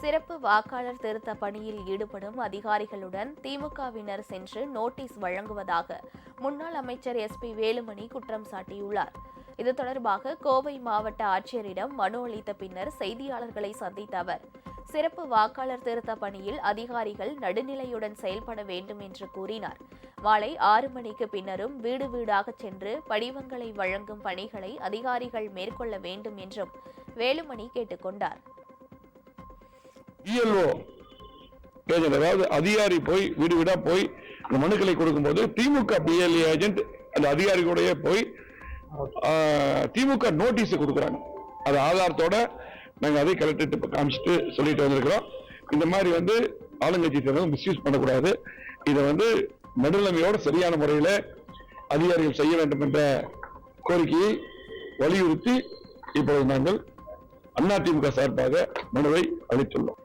சிறப்பு வாக்காளர் திருத்த பணியில் ஈடுபடும் அதிகாரிகளுடன் திமுகவினர் சென்று நோட்டீஸ் வழங்குவதாக முன்னாள் அமைச்சர் SP வேலுமணி குற்றம் சாட்டியுள்ளார். இது தொடர்பாக கோவை மாவட்ட ஆட்சியரிடம் மனு அளித்த பின்னர் செய்தியாளர்களை சந்தித்த அவர், சிறப்பு வாக்காளர் திருத்த பணியில் அதிகாரிகள் நடுநிலையுடன் செயல்பட வேண்டும் என்று கூறினார். மாலை 6 மணிக்கு பின்னரும் வீடு வீடாக சென்று படிவங்களை வழங்கும் பணிகளை அதிகாரிகள் மேற்கொள்ள வேண்டும் என்றும் வேலுமணி கேட்டுக் கொண்டார். அதாவது அதிகாரி போய் வீடு வீடா போய் மனுக்களை கொடுக்கும்போது திமுக BLA ஏஜென்ட் அந்த அதிகாரிகளுடைய போய் திமுக நோட்டீஸ் கொடுக்குறாங்க. அது ஆதாரத்தோட நாங்க அதை கலெக்டர் காமிச்சிட்டு சொல்லிட்டு வந்திருக்கிறோம். இந்த மாதிரி ஆளுங்கட்சி மிஸ்யூஸ் பண்ணக்கூடாது. இதை நடுநிலைமையோட சரியான முறையில் அதிகாரிகள் செய்ய வேண்டும் என்ற கோரிக்கையை வலியுறுத்தி இப்பொழுது நாங்கள் அதிமுக சார்பாக மனுவை அளித்துள்ளோம்.